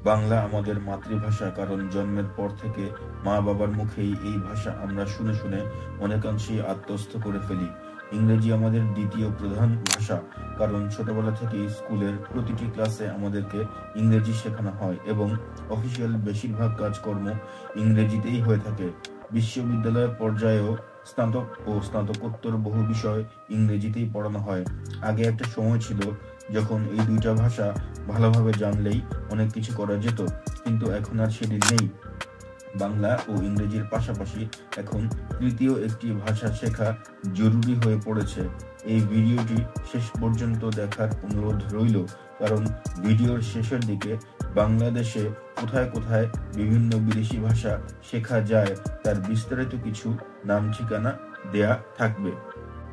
বাংলা আমাদের মাতৃভাষা, কারণ জন্মের পর থেকে মা বাবার মুখেই এই ভাষা আমরা শুনে শুনে অনেকাংশেই আত্মস্থ করে ফেলি। ইংরেজি আমাদের দ্বিতীয় প্রধান ভাষা, কারণ ছোটবেলা থেকেই স্কুলের প্রতিটি ক্লাসে আমাদেরকে ইংরেজি শেখানো হয় এবং অফিসিয়াল বেশিরভাগ কাজকর্ম ইংরেজিতেই হয়ে থাকে। বিশ্ববিদ্যালয় পর্যায়েও স্নাতক ও স্নাতকোত্তর বহু বিষয় ইংরেজিতেই পড়ানো হয়। আগে একটা সময় ছিল যখন এই দুইটা ভাষা ভালোভাবে জানলেই অনেক কিছু করা যেত, কিন্তু এখন আর সেদিন নেই। বাংলা ও ইংরেজির পাশাপাশি এখন তৃতীয় একটি ভাষা শেখা জরুরি হয়ে পড়েছে। এই ভিডিওটি শেষ পর্যন্ত দেখার অনুরোধ রইল, কারণ ভিডিওর শেষের দিকে বাংলাদেশে কোথায় কোথায় বিভিন্ন বিদেশি ভাষা শেখা যায় তার বিস্তারিত কিছু নাম ঠিকানা দেয়া থাকবে।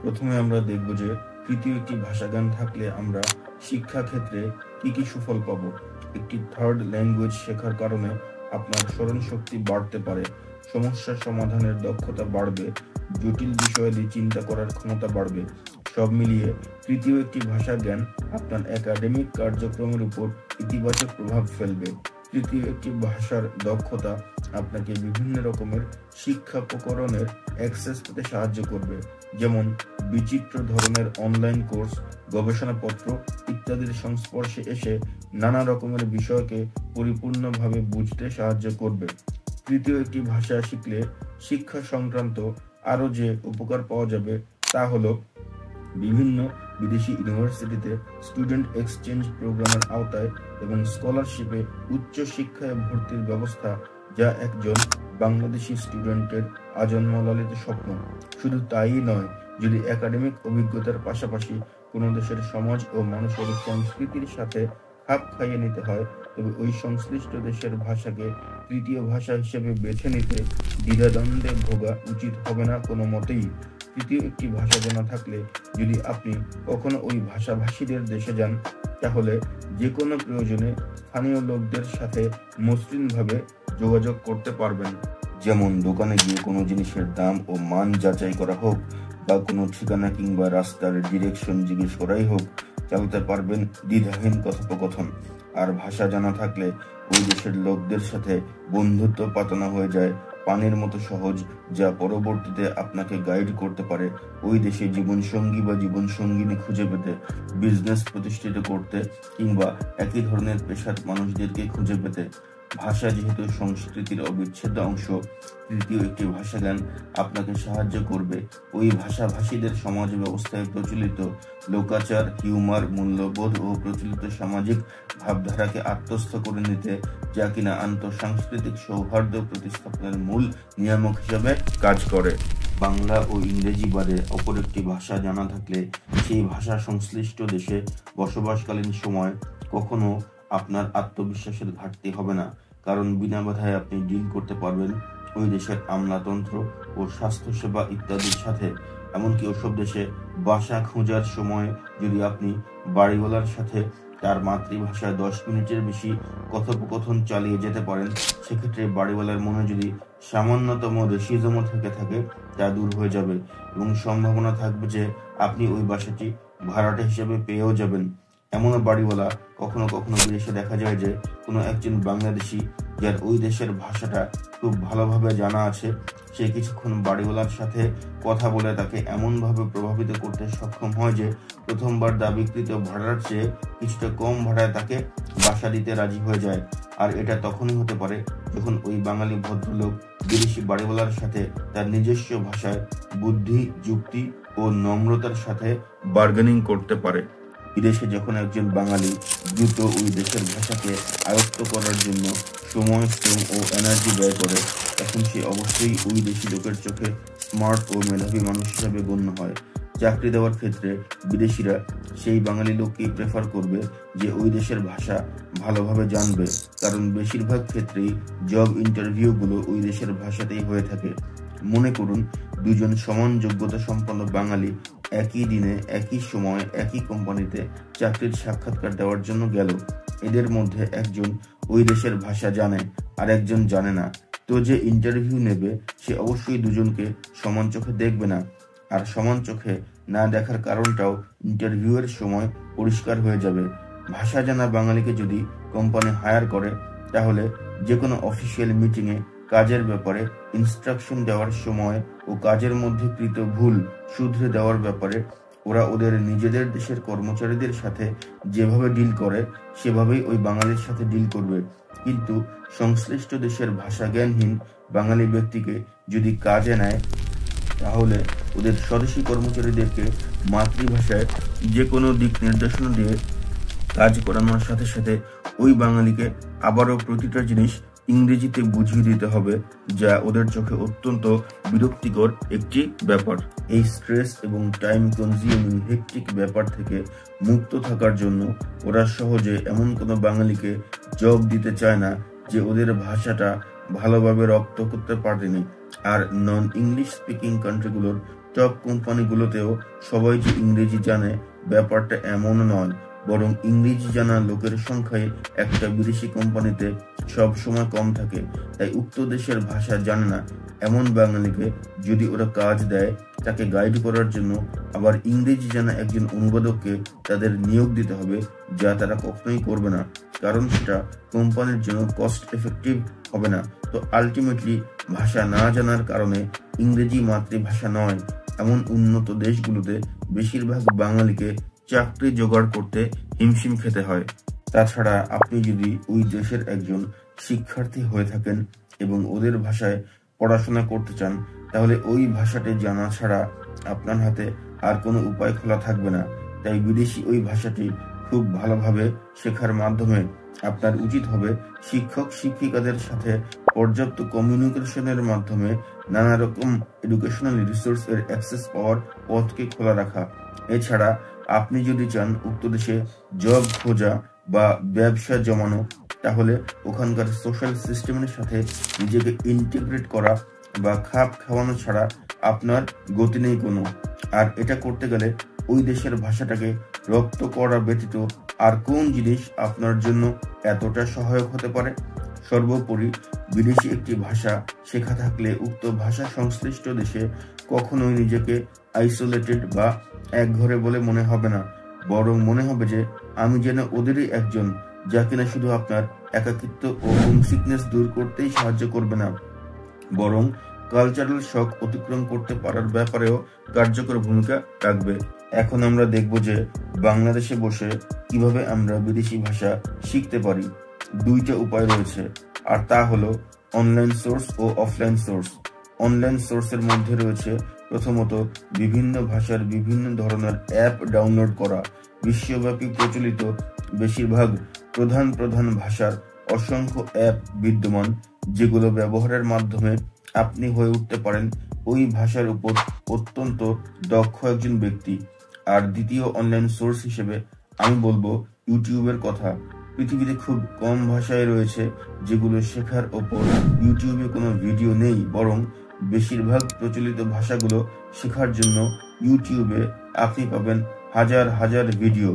প্রথমে আমরা দেখব যে তৃতীয় একটি ভাষা জ্ঞান থাকলে আমরা শিক্ষা ক্ষেত্রে কি কি সুফল পাবো। একটি থার্ড ল্যাঙ্গুয়েজ শেখার কারণে আপনার স্মরণ শক্তি বাড়তে পারে, সমস্যা সমাধানের দক্ষতা বাড়বে, জটিল বিষয়াদি চিন্তা করার ক্ষমতা বাড়বে। সব মিলিয়ে তৃতীয় একটি ভাষা জ্ঞান আপনার একাডেমিক কার্যক্রমের উপর ইতিবাচক প্রভাব ফেলবে। তৃতীয় একটি ভাষার দক্ষতা আপনাকে বিভিন্ন রকমের শিক্ষা উপকরণের অ্যাক্সেস পেতে সাহায্য করবে, যেমন বিচিত্র ধরনের অনলাইন কোর্স, গবেষণাপত্র ইত্যাদির সংস্পর্শে এসে নানা রকমের বিষয়কে পরিপূর্ণভাবে বুঝতে সাহায্য করবে। তৃতীয় একটি ভাষা শিখলে শিক্ষা সংক্রান্ত আরও যে উপকার পাওয়া যাবে তা হলো বিভিন্ন বিদেশি ইউনিভার্সিটিতে স্টুডেন্ট এক্সচেঞ্জ প্রোগ্রামের আওতায় এবং স্কলারশিপে উচ্চ শিক্ষায় ভর্তির ব্যবস্থা, যা একজন বাংলাদেশি স্টুডেন্টের আজন্ম লালিত স্বপ্ন। শুধু তাই নয়, যদি একাডেমিক অভিজ্ঞতার পাশাপাশি কোনো দেশের সমাজ ও মানুষের সংস্কৃতির সাথে খাপ খাইয়ে নিতে হয়, তবে ওই সংশ্লিষ্ট দেশের ভাষাকে তৃতীয় ভাষা হিসেবে বেছে নিতে দ্বিধাদ্বন্দ্বে ভোগা উচিত হবে না কোনো মতেই। তৃতীয় একটি ভাষা জানা থাকলে যদি আপনি কখনো ওই ভাষাভাষীদের দেশে যান, তাহলে যে কোনো প্রয়োজনে স্থানীয় লোকদের সাথে মসৃণভাবে যোগাযোগ করতে পারবেন। যেমন দোকানে গিয়ে কোনো জিনিসের দাম ও মান যাচাই করা হোক, বা কোনো ঠিকানা কিংবা রাস্তার ডিরেকশন জিজ্ঞেস করাই হোক, চালাতে পারবেন দ্বিধাহীন কথোপকথন। আর ভাষা জানা থাকলে ওই দেশের লোকদের সাথে বন্ধুত্ব পাতানো হয়ে যায় পানির মতো সহজ, যা পরবর্তীতে আপনাকে গাইড করতে পারে ওই দেশে জীবনসঙ্গী বা জীবনসঙ্গিনী খুঁজে পেতে, বিজনেস প্রতিষ্ঠিত করতে কিংবা একই ধরনের পেশার মানুষদেরকে খুঁজে পেতে। ভাষা যেহেতু সংস্কৃতির অবিচ্ছেদ্য অংশ, তৃতীয় একটি ভাষা জ্ঞান আপনাকে সাহায্য করবে ওই ভাষাভাষীদের সমাজ ব্যবস্থায় প্রচলিত লোকাচার, হিউমার, মূল্যবোধ ও প্রচলিত সামাজিক ভাবধারাকে আত্মস্থ করে নিতে, যা কিনা আন্তঃসাংস্কৃতিক সৌহার্দ্য প্রতিস্থাপনের মূল নিয়ামক হিসেবে কাজ করে। বাংলা ও ইংরেজি বাদে অপর একটি ভাষা জানা থাকলে সেই ভাষা সংশ্লিষ্ট দেশে বসবাসকালীন সময় কখনো আপনার আত্মবিশ্বাসের ঘাটতি হবে না, কারণ বিনা বাধায় আপনি ডিল করতে পারবেন ওই দেশের আমলাতন্ত্র ও স্বাস্থ্যসেবা ইত্যাদির সাথে। এমনকি ওসব দেশে বাসা খোঁজার সময় যদি আপনি বাড়িওয়ালার সাথে তার মাতৃভাষায় 10 মিনিটের বেশি কথোপকথন চালিয়ে যেতে পারেন, সেক্ষেত্রে বাড়িওয়ালার মনে যদি সামান্যতম রেসিজম থেকে থাকে তা দূর হয়ে যাবে এবং সম্ভাবনা থাকবে যে আপনি ওই বাসাটি ভাড়াটে হিসেবে পেয়েও যাবেন। এমনও বাড়িওয়ালা কখনো কখনো বিদেশে দেখা যায় যে কোনো একজন বাংলাদেশি যার ওই দেশের ভাষাটা খুব ভালোভাবে জানা আছে, সে কিছুক্ষণ বাড়িওয়ালার সাথে কথা বলে তাকে এমনভাবে প্রভাবিত করতে সক্ষম হয় যে প্রথমবার দাবিকৃত ভাড়ার চেয়ে কিছুটা কম ভাড়ায় তাকে বাসা দিতে রাজি হয়ে যায়। আর এটা তখনই হতে পারে যখন ওই বাঙালি ভদ্রলোক বিদেশি বাড়িওয়ালার সাথে তার নিজস্ব ভাষায় বুদ্ধি, যুক্তি ও নম্রতার সাথে বার্গেনিং করতে পারে। বিদেশে যখন একজন বাঙালি দ্রুত ওই দেশের ভাষাকে আয়ত্ত করার জন্য সময়, শ্রম ও এনার্জি ব্যয় করে, তখন সে অবশ্যই ওই দেশি লোকের চোখে স্মার্ট ও মেধাবী মানুষ হিসাবে গণ্য হয়। চাকরি দেওয়ার ক্ষেত্রে বিদেশিরা সেই বাঙালি লোককেই প্রেফার করবে যে ওই দেশের ভাষা ভালোভাবে জানবে, কারণ বেশিরভাগ ক্ষেত্রেই জব ইন্টারভিউগুলো ওই দেশের ভাষাতেই হয়ে থাকে। মনে করুন, দুজন সমান যোগ্যতা সম্পন্ন বাঙালি একই দিনে, একই সময়, একই কোম্পানিতে চাকরির সাক্ষাৎকার দেওয়ার জন্য গেল। এদের মধ্যে একজন ওই দেশের ভাষা জানে আর একজন জানে না, তো যে ইন্টারভিউ নেবে সে অবশ্যই দুজনকে সমান চোখে দেখবে না। আর সমান চোখে না দেখার কারণটাও ইন্টারভিউয়ের সময় পরিষ্কার হয়ে যাবে। ভাষা জানা বাঙালিকে যদি কোম্পানি হায়ার করে, তাহলে যে কোনো অফিসিয়াল মিটিংয়ে কাজের ব্যাপারে ইনস্ট্রাকশন দেওয়ার সময় ও কাজের মধ্যে কৃত ভুল শুধরে দেওয়ার ব্যাপারে ওরা ওদের নিজেদের দেশের কর্মচারীদের সাথে যেভাবে ডিল করে সেভাবেই ওই বাঙালির সাথে ডিল করবে। কিন্তু সংশ্লিষ্ট দেশের ভাষা জ্ঞানহীন বাঙালি ব্যক্তিকে যদি কাজে নেয় তাহলে ওদের স্বদেশী কর্মচারীদেরকে মাতৃভাষায় যে কোনো দিক নির্দেশনা দিয়ে কাজ করানোর সাথে সাথে ওই বাঙালিকে আবারও প্রতিটা জিনিস ইংরেজিতে বুঝিয়ে দিতে হবে, যা ওদের চোখে অত্যন্ত বিরক্তিকর একটি ব্যাপার। এই স্ট্রেস এবং টাইম কনজিউমিং হেক্টিক ব্যাপার থেকে মুক্ত থাকার জন্য ওরা সহজে এমন কোনো বাঙালিকে জব দিতে চায় না যে ওদের ভাষাটা ভালোভাবে রপ্ত করতে পারেনি। আর নন ইংলিশ স্পিকিং কান্ট্রিগুলোর টপ কোম্পানিগুলোতেও সবাই যে ইংরেজি জানে ব্যাপারটা এমন নয়, বরং ইংরেজি জানা লোকের সংখ্যায় একটা বিদেশি কোম্পানিতে সব সময় কম থাকে। তাই উক্ত দেশের ভাষা জানে না এমন বাঙালিকে যদি ওরা কাজ দেয় তাকে গাইড করার জন্য আবার ইংরেজি জানা একজন অনুবাদককে তাদের নিয়োগ দিতে হবে, যা তারা কখনোই করবে না, কারণ সেটা কোম্পানির জন্য কস্ট এফেক্টিভ হবে না। তো আলটিমেটলি ভাষা না জানার কারণে ইংরেজি মাতৃভাষা নয় এমন উন্নত দেশগুলোতে বেশিরভাগ বাঙালিকে চাকরি জোগাড় করতে হিমশিম খেতে হয়। তাছাড়া আপনি যদি ওই দেশের একজন শিক্ষার্থী হয়ে থাকেন এবং ওদের ভাষায় পড়াশোনা করতে চান, তাহলে ওই ভাষাটি জানা ছাড়া আপনার হাতে আর কোনো উপায় খোলা থাকবে না। তাই বিদেশি ওই ভাষাটি খুব ভালোভাবে শেখার মাধ্যমে আপনার উচিত হবে শিক্ষক শিক্ষিকাদের সাথে পর্যাপ্ত কমিউনিকেশনের মাধ্যমে নানা রকম এডুকেশনাল রিসোর্স এর অ্যাক্সেস পাওয়ার পথকে খোলা রাখা। এছাড়া আপনি যদি চান উক্ত দেশে জব খোঁজা বা ব্যবসা জমানো, তাহলে ওখানকার সোশ্যাল সিস্টেমের সাথে নিজেকে ইন্টিগ্রেট করা বা খাপ খাওয়ানো ছাড়া আপনার গতি নেই কোনো। আর এটা করতে গেলে ওই দেশের ভাষাটাকে রপ্ত করা ব্যতীত আর কোন জিনিস আপনার জন্য এতটা সহায়ক হতে পারে? সর্বোপরি বিদেশি একটি ভাষা শেখা থাকলে উক্ত ভাষা সংশ্লিষ্ট দেশে কখনোই নিজেকে আইসোলেটেড বা একঘরে বলে মনে হবে না, বরং মনে হবে যে আমি যেন ওদেরই একজন, যা কিনা শুধু আপনার একাকিত্ব ও হোমসিকনেস দূর করতেই সাহায্য করবে না, বরং কালচারাল শক অতিক্রম করতে পারার ব্যাপারেও কার্যকর ভূমিকা রাখবে। এখন আমরা দেখব যে বাংলাদেশে বসে কিভাবে আমরা বিদেশি ভাষা শিখতে পারি। দুইটা উপায় রয়েছে, আর তা হলো অনলাইন সোর্স ও অফলাইন সোর্স। অনলাইন সোর্সের মধ্যে রয়েছে প্রথমত বিভিন্ন ভাষার বিভিন্ন ধরনের অ্যাপ ডাউনলোড করা। বিশ্বব্যাপী প্রচলিত বেশিরভাগ প্রধান ভাষার অসংখ্য অ্যাপ বিদ্যমান, যেগুলো ব্যবহারের মাধ্যমে আপনি হয়ে উঠতে পারেন ওই ভাষার উপর অত্যন্ত দক্ষ একজন ব্যক্তি। আর দ্বিতীয় অনলাইন সোর্স হিসেবে আমি বলবো ইউটিউবের কথা। পৃথিবীতে খুব কম ভাষায় রয়েছে যেগুলো শেখার ওপর ইউটিউবে কোনো ভিডিও নেই, বরং বেশিরভাগ প্রচলিত ভাষাগুলো শেখার জন্য ইউটিউবে আপনি পাবেন হাজার হাজার ভিডিও।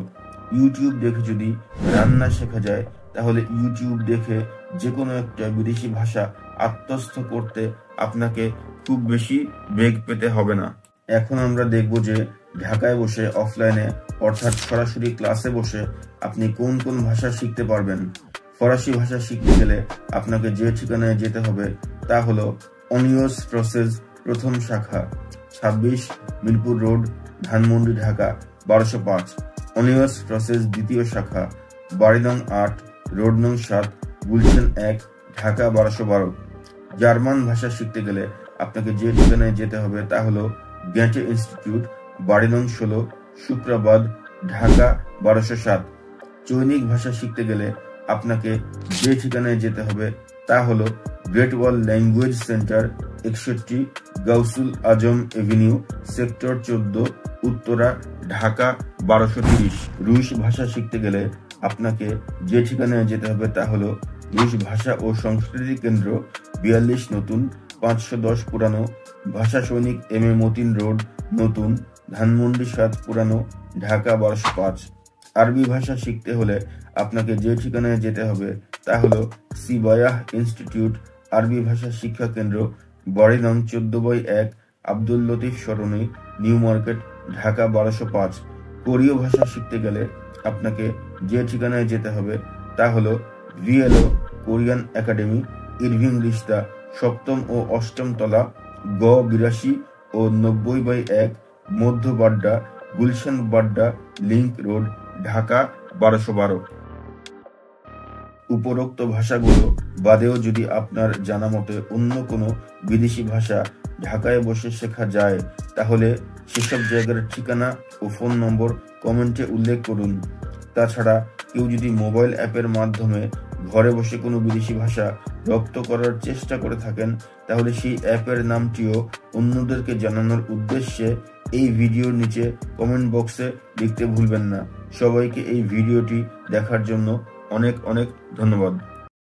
ইউটিউব দেখে যদি রান্না শেখা যায়, তাহলে ইউটিউব দেখে যে কোনো একটা বিদেশি ভাষা আত্মস্থ করতে আপনাকে খুব বেশি বেগ পেতে হবে না। এখন আমরা দেখব যে ঢাকায় বসে অফলাইনে অর্থাৎ সরাসরি ক্লাসে বসে আপনি কোন কোন ভাষা শিখতে পারবেন। ফরাসি ভাষা শিখতে গেলে আপনাকে যে ঠিকানায় যেতে হবে তা হলো অনিয়স প্রসেস প্রথম শাখা, 26 মিরপুর রোড, ধানমন্ডি, ঢাকা 1205। অনিয়স প্রসেস দ্বিতীয় শাখা, বাড়ি নং 8, রোড নং 7, গুলশান 1, ঢাকা 1212। জার্মান ভাষা শিখতে গেলে আপনাকে যে ঠিকানায় যেতে হবে তা হলো গ্যাটে ইনস্টিটিউট, বাড়ি নং 16, শুক্রাবাদ, ঢাকা 1207। চৈনিক ভাষা শিখতে গেলে আপনাকে যে ঠিকানায় যেতে হবে তা হলো গ্রেট ওয়াল ল্যাঙ্গুয়েজ সেন্টার, 61 গাউসুল আজম এভিনিউ, সেক্টর 14, উত্তরা, ঢাকা 1230। রুশ ভাষা শিখতে গেলে আপনাকে যে ঠিকানায় যেতে হবে তা হলো রুশ ভাষা ও সংস্কৃতি কেন্দ্র, 42 নতুন, 510 পুরানো, ভাষা সৈনিক এম.এ. মতিন রোড, নতুন, ধানমন্ডি 7 পুরানো, ঢাকা 1205। আরবি ভাষা শিখতে হলে আপনাকে যে ঠিকানায় যেতে হবে তা হলো সিবায়াহ ইনস্টিটিউট আরবি ভাষা শিক্ষা কেন্দ্র, বাড়ি নং 14/1, আব্দুল লতিফ সরণি, নিউ মার্কেট, ঢাকা 1205। কোরীয় ভাষা শিখতে গেলে আপনাকে যে ঠিকানায় যেতে হবে তা হলো ভিএলও কোরিয়ান একাডেমি, ইরভিং রিস্তা, 7ম ও 8ম তলা, গ 82 ও 90/1, মধ্য বাড্ডা, গুলশান বাড্ডা লিংক রোড, ঢাকা 1212। উপরোক্ত ভাষাগুলো বাদেও যদি আপনার জানা মতে অন্য কোনো বিদেশি ভাষা ঢাকায় বসে শেখা যায়, তাহলে সেসব জায়গার ঠিকানা ও ফোন নম্বর কমেন্টে উল্লেখ করুন। তাছাড়া কেউ যদি মোবাইল অ্যাপের মাধ্যমে ঘরে বসে কোনো বিদেশি ভাষা রপ্ত করার চেষ্টা করে থাকেন, তাহলে সেই অ্যাপের নামটিও অন্যদেরকে জানানোর উদ্দেশ্যে এই ভিডিওর নিচে কমেন্ট বক্সে লিখতে ভুলবেন না। সবাইকে এই ভিডিওটি দেখার জন্য অনেক অনেক ধন্যবাদ।